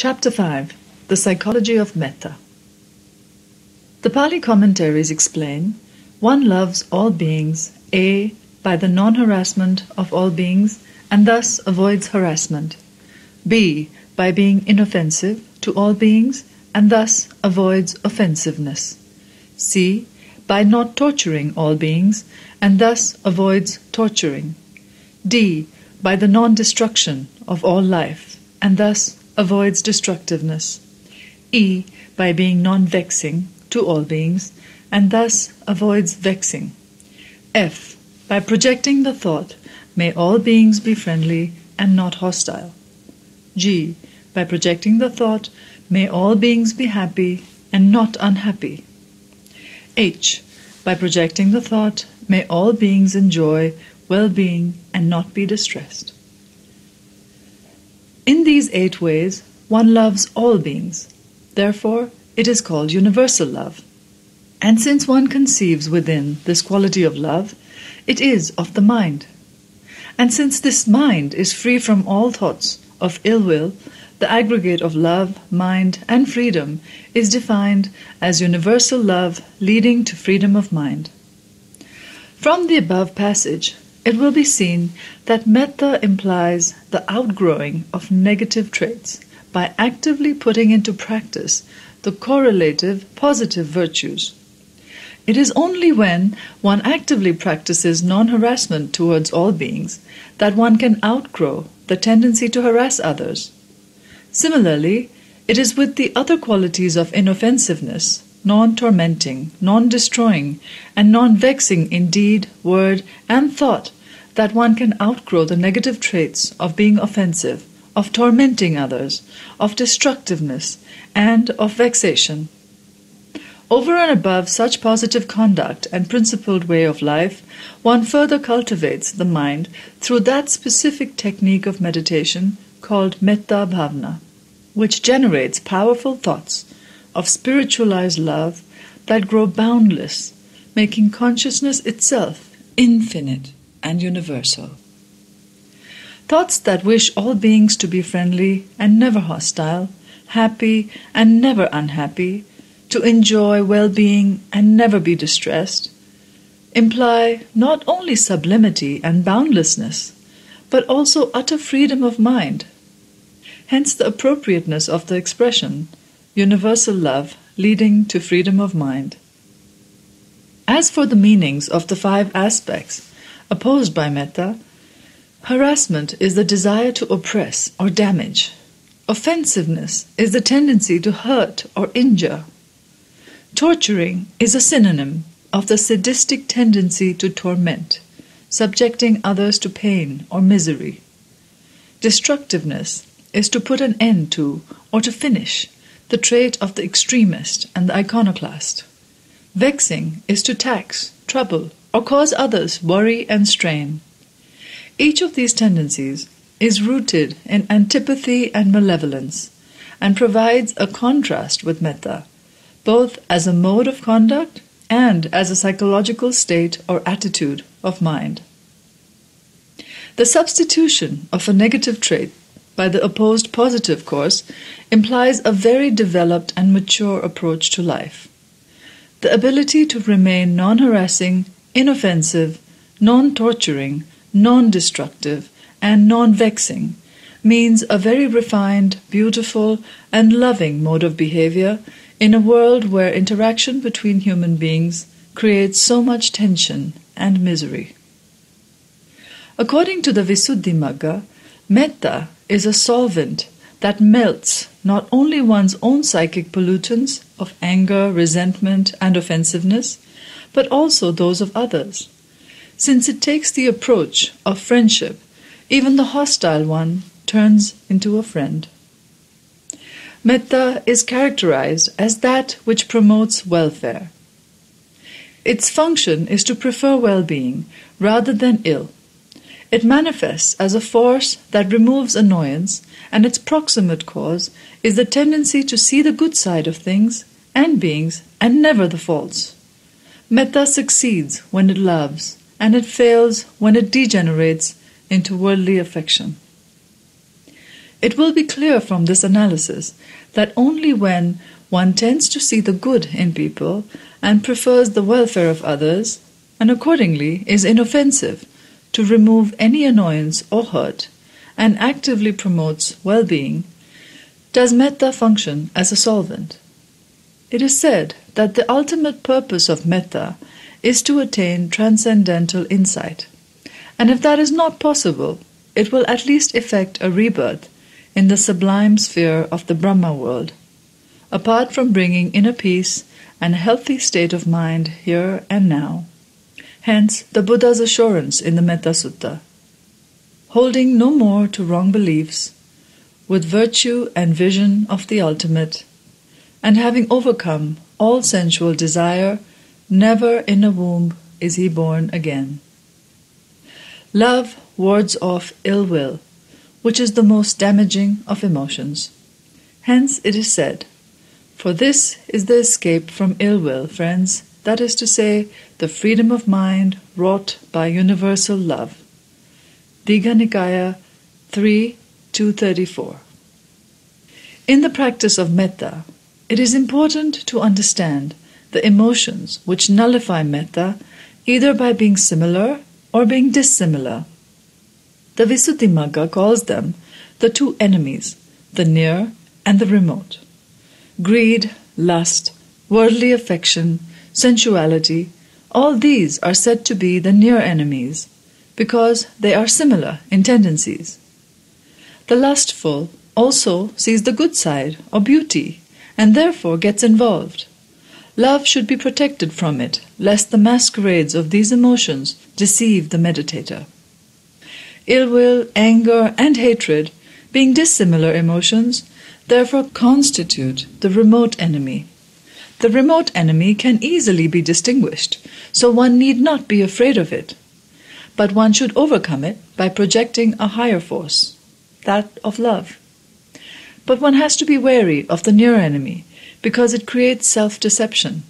Chapter 5. The Psychology of Metta. The Pali commentaries explain, one loves all beings, A. by the non-harassment of all beings and thus avoids harassment, B. by being inoffensive to all beings and thus avoids offensiveness, C. by not torturing all beings and thus avoids torturing, D. by the non-destruction of all life and thus avoids destructiveness, E. by being non-vexing to all beings and thus avoids vexing, F. by projecting the thought, may all beings be friendly and not hostile, G. by projecting the thought, may all beings be happy and not unhappy, H. by projecting the thought, may all beings enjoy well-being and not be distressed. In these 8 ways, one loves all beings. Therefore, it is called universal love. And since one conceives within this quality of love, it is of the mind. And since this mind is free from all thoughts of ill will, the aggregate of love, mind, and freedom is defined as universal love leading to freedom of mind. From the above passage, it will be seen that Metta implies the outgrowing of negative traits by actively putting into practice the correlative positive virtues. It is only when one actively practices non-harassment towards all beings that one can outgrow the tendency to harass others. Similarly, it is with the other qualities of inoffensiveness, non-tormenting, non-destroying, and non-vexing in deed, word, and thought that one can outgrow the negative traits of being offensive, of tormenting others, of destructiveness, and of vexation. Over and above such positive conduct and principled way of life, one further cultivates the mind through that specific technique of meditation called Mettā bhavana, which generates powerful thoughts of spiritualized love that grow boundless, making consciousness itself infinite and universal. Thoughts that wish all beings to be friendly and never hostile, happy and never unhappy, to enjoy well-being and never be distressed, imply not only sublimity and boundlessness, but also utter freedom of mind. Hence the appropriateness of the expression, universal love leading to freedom of mind. As for the meanings of the 5 aspects opposed by Metta, harassment is the desire to oppress or damage. Offensiveness is the tendency to hurt or injure. Torturing is a synonym of the sadistic tendency to torment, subjecting others to pain or misery. Destructiveness is to put an end to or to finish, the trait of the extremist and the iconoclast. Vexing is to tax, trouble, or cause others worry and strain. Each of these tendencies is rooted in antipathy and malevolence and provides a contrast with Metta, both as a mode of conduct and as a psychological state or attitude of mind. The substitution of a negative trait by the opposed positive course implies a very developed and mature approach to life. The ability to remain non-harassing, inoffensive, non-torturing, non-destructive, and non-vexing means a very refined, beautiful, and loving mode of behavior in a world where interaction between human beings creates so much tension and misery. According to the Visuddhimagga, Metta is a solvent that melts not only one's own psychic pollutants of anger, resentment, and offensiveness, but also those of others. Since it takes the approach of friendship, even the hostile one turns into a friend. Metta is characterized as that which promotes welfare. Its function is to prefer well-being rather than ill. It manifests as a force that removes annoyance, and its proximate cause is the tendency to see the good side of things and beings and never the faults. Metta succeeds when it loves, and it fails when it degenerates into worldly affection. It will be clear from this analysis that only when one tends to see the good in people and prefers the welfare of others, and accordingly is inoffensive to remove any annoyance or hurt, and actively promotes well-being, does metta function as a solvent. It is said that the ultimate purpose of metta is to attain transcendental insight, and if that is not possible, it will at least effect a rebirth in the sublime sphere of the Brahma world, apart from bringing inner peace and a healthy state of mind here and now. Hence the Buddha's assurance in the Metta Sutta, holding no more to wrong beliefs, with virtue and vision of the ultimate, and having overcome all sensual desire, never in a womb is he born again. Love wards off ill will, which is the most damaging of emotions. Hence it is said, "For this is the escape from ill will, friends, that is to say, the freedom of mind wrought by universal love." Digha Nikaya 3.234. In the practice of metta, it is important to understand the emotions which nullify metta either by being similar or being dissimilar. The Visuddhimagga calls them the two enemies, the near and the remote. Greed, lust, worldly affection, sensuality, all these are said to be the near enemies because they are similar in tendencies. The lustful also sees the good side or beauty and therefore gets involved. Love should be protected from it, lest the masquerades of these emotions deceive the meditator. Ill will, anger, and hatred, being dissimilar emotions, therefore constitute the remote enemy. The remote enemy can easily be distinguished, so one need not be afraid of it. But one should overcome it by projecting a higher force, that of love. But one has to be wary of the near enemy, because it creates self-deception,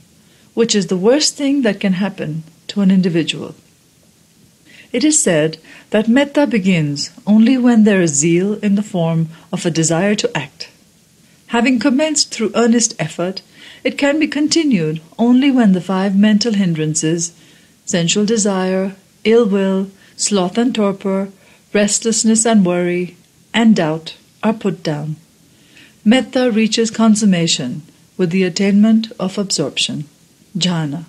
which is the worst thing that can happen to an individual. It is said that metta begins only when there is zeal in the form of a desire to act. Having commenced through earnest effort, it can be continued only when the 5 mental hindrances, sensual desire, ill will, sloth and torpor, restlessness and worry, and doubt, are put down. Metta reaches consummation with the attainment of absorption, jhana.